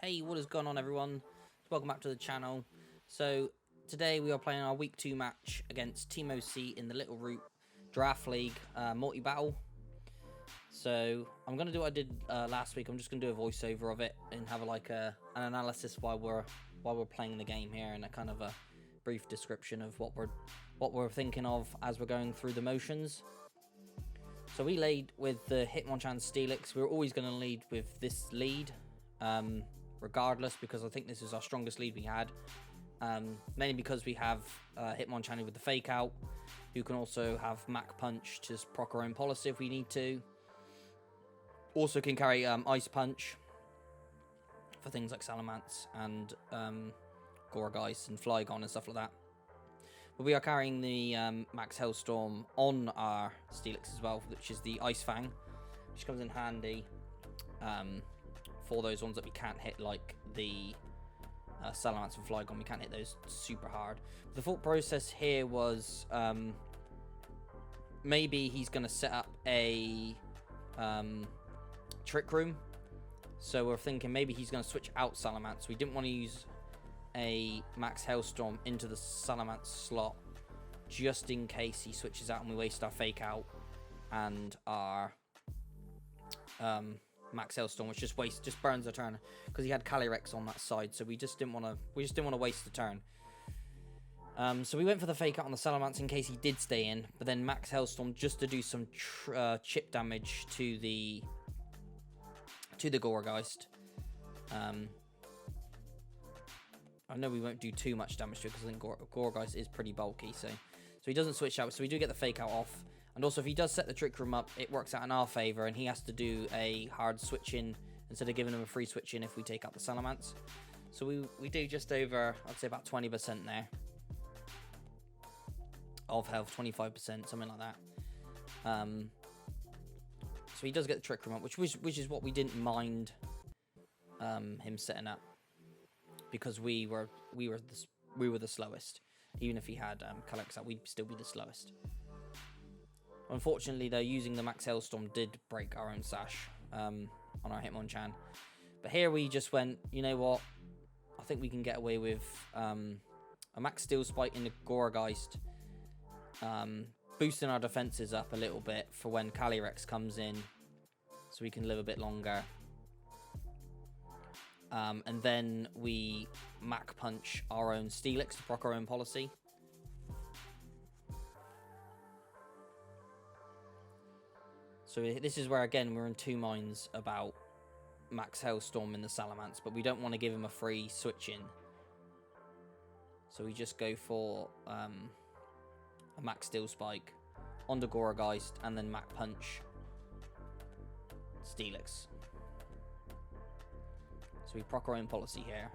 Hey, what is going on, everyone? Welcome back to the channel. So today we are playing our week 2 match against Team OC in the Littleroot Draft League multi-battle. So I'm going to do what I did last week. I'm just going to do a voiceover of it and have an analysis while we're playing the game here, and a kind of a brief description of what we're thinking of as we're going through the motions. So we laid with the Hitmonchan Steelix. We were always going to lead with this lead, regardless, because I think this is our strongest lead we had. Mainly because we have Hitmonchan with the Fake Out, who can also have Mach Punch to proc our own policy if we need to. Also can carry Ice Punch for things like Salamence and Gourgeist and Flygon and stuff like that. But we are carrying the Max Hellstorm on our Steelix as well, which is the Ice Fang, which comes in handy for those ones that we can't hit, like the Salamence and Flygon. We can't hit those super hard. The thought process here was maybe he's going to set up a Trick Room. So we're thinking maybe he's going to switch out Salamence. We didn't want to use a Max Hellstorm into the Salamence slot just in case he switches out and we waste our Fake Out and our Max Hellstorm, which just burns a turn, because he had Calyrex on that side. So we just didn't want to waste the turn. So we went for the Fake Out on the Salamence in case he did stay in, but then Max Hellstorm just to do some chip damage to the Gourgeist. I know we won't do too much damage to it because I think Gourgeist is pretty bulky, so he doesn't switch out. So we do get the Fake Out off, and also if he does set the Trick Room up, it works out in our favor, and he has to do a hard switch in instead of giving him a free switch in if we take out the Salamence. So we do just over, I'd say about 20% there of health, 25%, something like that. So he does get the Trick Room up, which is what we didn't mind him setting up, because we were the slowest. Even if he had Calyrex out, we'd still be the slowest. Unfortunately, though, using the Max Hellstorm did break our own sash on our Hitmonchan. But here we just went, you know what? I think we can get away with a Max Steel Spike in the Gourgeist, boosting our defenses up a little bit for when Calyrex comes in, so we can live a bit longer. And then we Mach Punch our own Steelix to proc our own policy. So this is where, again, we're in two minds about Max Hellstorm in the Salamence, but we don't want to give him a free switch in. So we just go for a Max Steel Spike on the Gourgeist and then Mach Punch Steelix. So we proc our own policy here,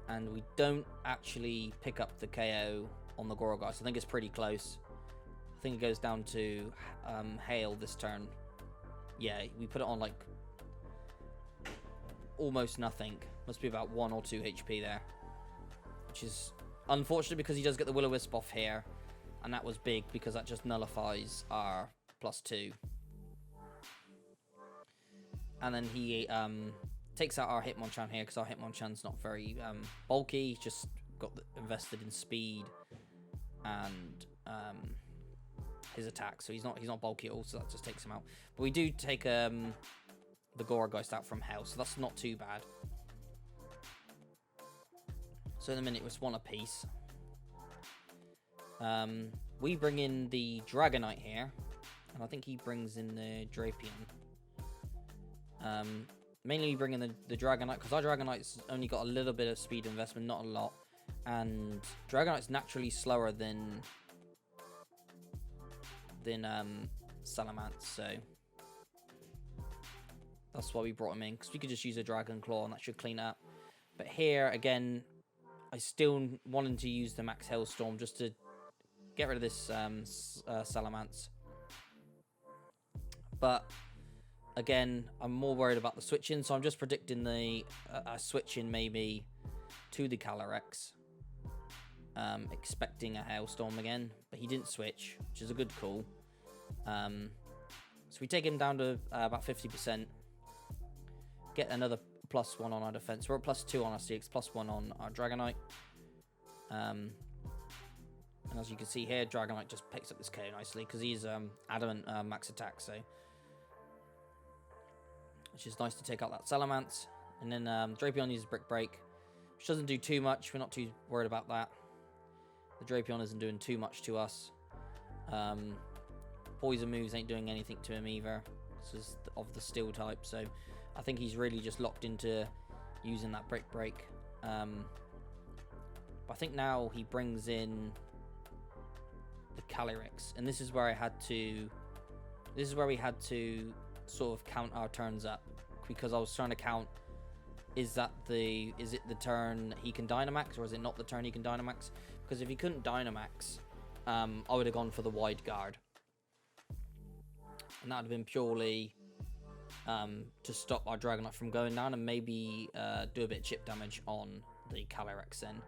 and we don't actually pick up the KO on the Gourgeist. I think it's pretty close. I think it goes down to Hail this turn. Yeah, we put it on like almost nothing. Must be about 1 or 2 HP there, which is unfortunate because he does get the Will-O-Wisp off here, and that was big because that just nullifies our +2. And then he takes out our Hitmonchan here because our Hitmonchan's not very bulky. He's just got invested in speed and his attack, so he's not bulky at all. So that just takes him out. But we do take the Gourgeist out from Hell, so that's not too bad. So in a minute, it was 1 apiece. We bring in the Dragonite here, and I think he brings in the Drapion. Mainly we bring in the Dragonite, because our Dragonite's only got a little bit of speed investment, not a lot. And Dragonite's naturally slower than Salamence, so that's why we brought him in, because we could just use a Dragon Claw and that should clean up. But here, again, I still wanted to use the Max Hellstorm just to get rid of this Salamence. But again, I'm more worried about the switch-in, so I'm just predicting the switch-in maybe to the Calyrex, expecting a Hailstorm again, but he didn't switch, which is a good call. So we take him down to about 50%, get another +1 on our defense. We're at +2 on our Steelix, +1 on our Dragonite. And as you can see here, Dragonite just picks up this KO nicely because he's adamant max attack, so which is nice to take out that Salamence. And then Drapion uses Brick Break, which doesn't do too much. We're not too worried about that. The Drapion isn't doing too much to us. Poison moves ain't doing anything to him either. This is of the Steel type, so I think he's really just locked into using that Brick Break. But I think now he brings in the Calyrex, and this is where I had to. This is where we had to sort of count our turns up, because I was trying to count. Is it the turn he can Dynamax, or is it not the turn he can Dynamax? Because if he couldn't Dynamax, I would have gone for the Wide Guard, and that would have been purely to stop our Dragonite from going down and maybe do a bit of chip damage on the Calyrex then.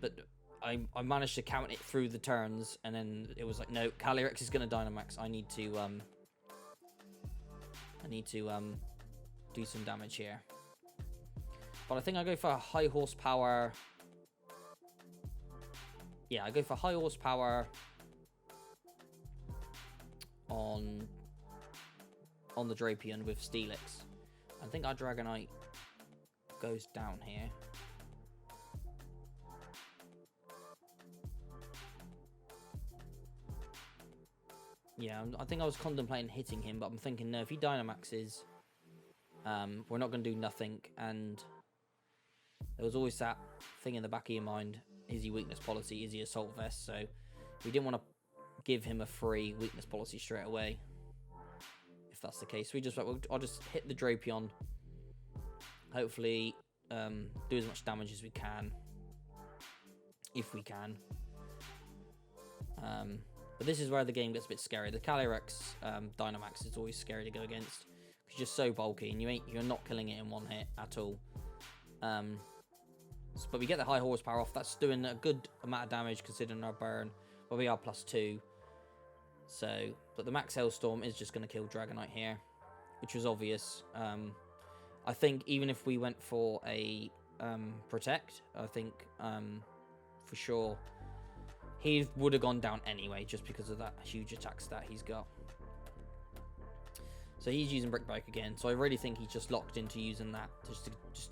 But I managed to count it through the turns, and then it was like, no, Calyrex is going to Dynamax. I need to do some damage here. But I think I go for a high horsepower. Yeah, I go for high horsepower on the Drapion with Steelix. I think our Dragonite goes down here. Yeah, I think I was contemplating hitting him, but I'm thinking, no, if he Dynamaxes, we're not going to do nothing. And there was always that thing in the back of your mind, is he weakness policy, is he assault vest? So we didn't want to give him a free weakness policy straight away, if that's the case. I'll just hit the Drapion, hopefully do as much damage as we can, if we can. But this is where the game gets a bit scary. The Calyrex Dynamax is always scary to go against. It's just so bulky, and you're not killing it in one hit at all. But we get the high horsepower off. That's doing a good amount of damage considering our burn. But we are +2. So, but the Max Hailstorm is just going to kill Dragonite here, which was obvious. I think even if we went for a Protect, I think for sure he would have gone down anyway, just because of that huge attack stat he's got. So he's using Brick Break again. So I really think he's just locked into using that just to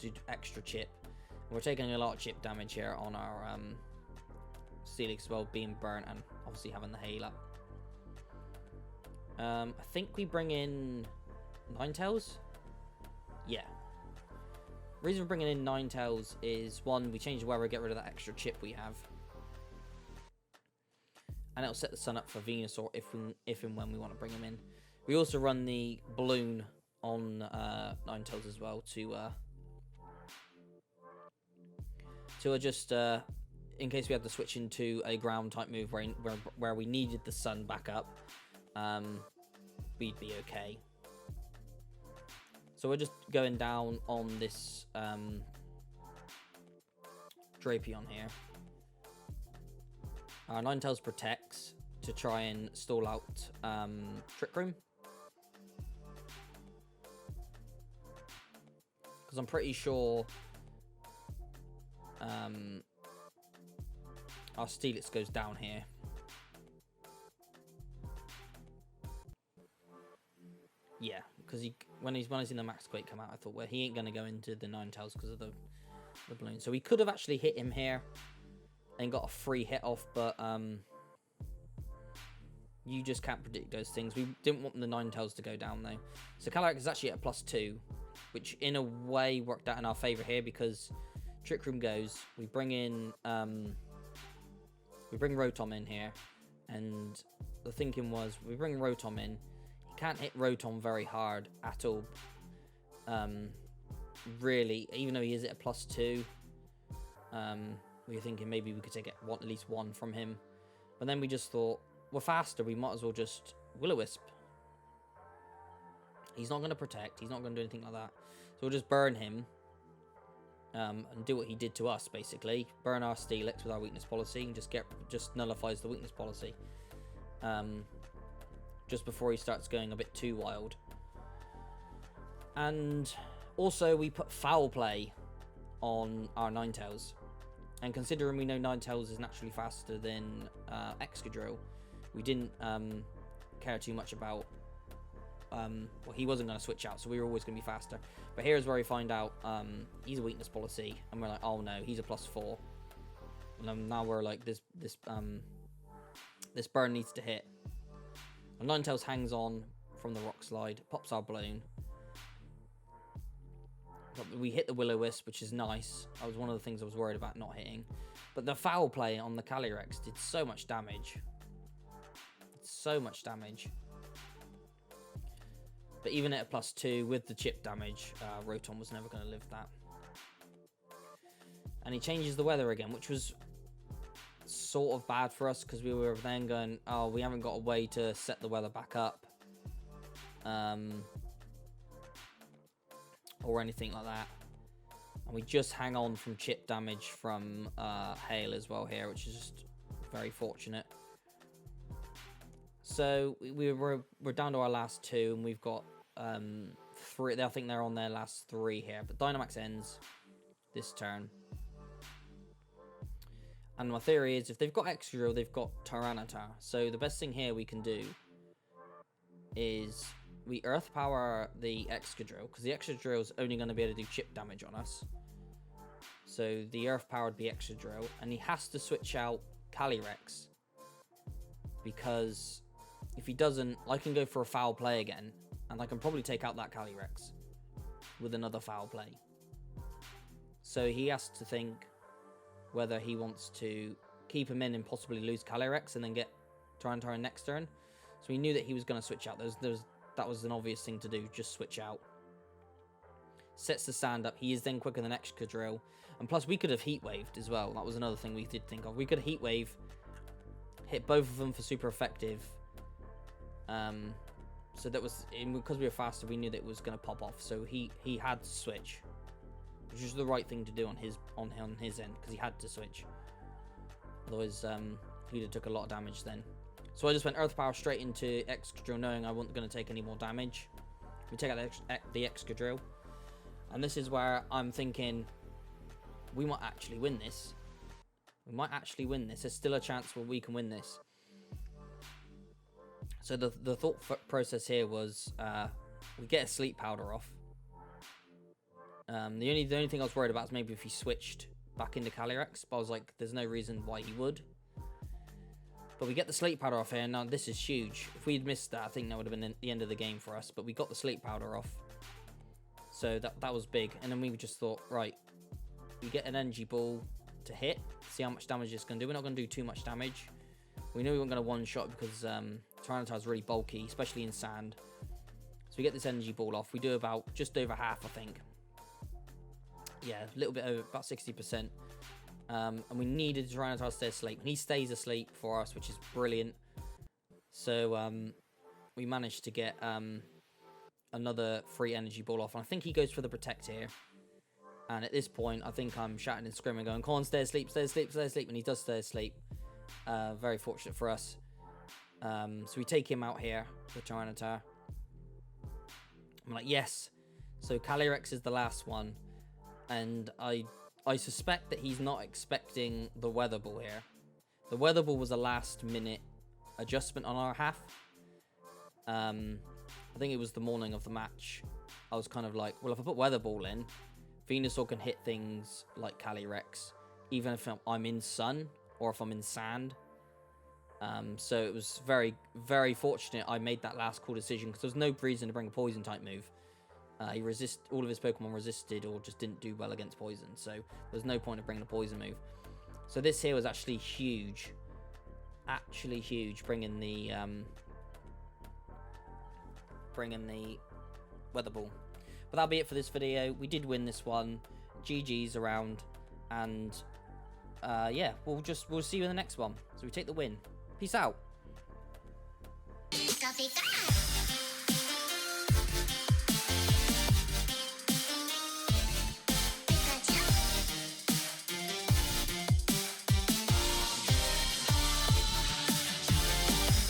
do extra chip. And we're taking a lot of chip damage here on our Steelix as well, being burnt and obviously having the hail up. I think we bring in Ninetales. Yeah. The reason we're bringing in Ninetales is, one, we change the weather, get rid of that extra chip we have. And it'll set the sun up for Venusaur if and when we want to bring him in. We also run the balloon on Ninetales as well to just in case we had to switch into a ground type move where we needed the sun back up, we'd be okay. So we're just going down on this Drapion here. Ninetales protects to try and stall out Trick Room. Because I'm pretty sure our Steelix goes down here. Yeah, because when he's in the Max Quake come out, I thought, well, he ain't going to go into the Ninetales because of the balloon. So we could have actually hit him here and got a free hit off, but you just can't predict those things. We didn't want the Ninetales to go down though. So Calyrex is actually at +2, which in a way worked out in our favour here, because Trick Room goes, we bring in Rotom in here, and the thinking was we bring Rotom in, he can't hit Rotom very hard at all. Really, even though he is at +2, we were thinking maybe we could take at least one from him. But then we just thought, we're faster, we might as well just Will-O-Wisp. He's not going to protect, he's not going to do anything like that. So we'll just burn him and do what he did to us, basically. Burn our Steelix with our weakness policy and just nullifies the weakness policy. Just before he starts going a bit too wild. And also we put foul play on our Ninetales. And considering we know Ninetales is naturally faster than Excadrill, we didn't care too much about... well, he wasn't going to switch out, so we were always going to be faster. But here's where we find out he's a weakness policy, and we're like, oh no, he's a +4. And now we're like, this burn needs to hit. And Ninetales hangs on from the rock slide, pops our balloon. But we hit the Will-O-Wisp, which is nice. That was one of the things I was worried about not hitting. But the foul play on the Calyrex did so much damage. So much damage. But even at a +2 with the chip damage, Rotom was never going to live that. And he changes the weather again, which was sort of bad for us because we were then going, oh, we haven't got a way to set the weather back up. Or anything like that. And we just hang on from chip damage from hail as well here, which is just very fortunate. So we're down to our last 2, and we've got 3. I think they're on their last 3 here. But Dynamax ends this turn. And my theory is, if they've got Excadrill, they've got Tyranitar. So the best thing here we can do is we Earth Power the Excadrill, because the Excadrill is only going to be able to do chip damage on us. So the Earth Power would be Excadrill, and he has to switch out Calyrex, because if he doesn't, I can go for a foul play again, and I can probably take out that Calyrex with another foul play. So he has to think whether he wants to keep him in and possibly lose Calyrex and then get Tyranitar next turn. So we knew that he was going to switch out. That was an obvious thing to do, just switch out. Sets the stand up. He is then quicker than Excadrill. And plus, we could have Heat Waved as well. That was another thing we did think of. We could Heat Wave, hit both of them for super effective. So that was, because we were faster, we knew that it was going to pop off. So he had to switch, which was the right thing to do on his end, because he had to switch. Otherwise, he'd have took a lot of damage then. So I just went Earth Power straight into Excadrill, knowing I wasn't going to take any more damage. We take out the Excadrill. And this is where I'm thinking, we might actually win this. We might actually win this. There's still a chance where we can win this. So the thought process here was, we get a Sleep Powder off. The only thing I was worried about is maybe if he switched back into Calyrex, but I was like, there's no reason why he would. But we get the Sleep Powder off here. Now, this is huge. If we'd missed that, I think that would have been the end of the game for us. But we got the Sleep Powder off. So that was big. And then we just thought, right, we get an Energy Ball to hit. See how much damage it's going to do. We're not going to do too much damage. We knew we weren't going to one-shot because Tyranitar is really bulky, especially in sand. So we get this Energy Ball off. We do about just over half, I think. Yeah, a little bit over, about 60%. And we needed Tyranitar to stay asleep. And he stays asleep for us, which is brilliant. So we managed to get another free Energy Ball off. And I think he goes for the Protect here. And at this point, I think I'm shouting and screaming, going, come on, stay asleep, stay asleep, stay asleep. And he does stay asleep. Very fortunate for us. So we take him out here, the Tyranitar. I'm like, yes. So Calyrex is the last one. And I suspect that he's not expecting the Weather Ball here. The Weather Ball was a last-minute adjustment on our half. I think it was the morning of the match. I was kind of like, well, if I put Weather Ball in, Venusaur can hit things like Calyrex, even if I'm in sun or if I'm in sand. So it was very, very fortunate I made that last call decision, because there was no reason to bring a Poison-type move. All of his Pokemon resisted or just didn't do well against poison, so there's no point of bringing a poison move. So this here was actually huge, bringing the Weather Ball. But that'll be it for this video. We did win this one. GG's around, and yeah, we'll see you in the next one. So we take the win. Peace out.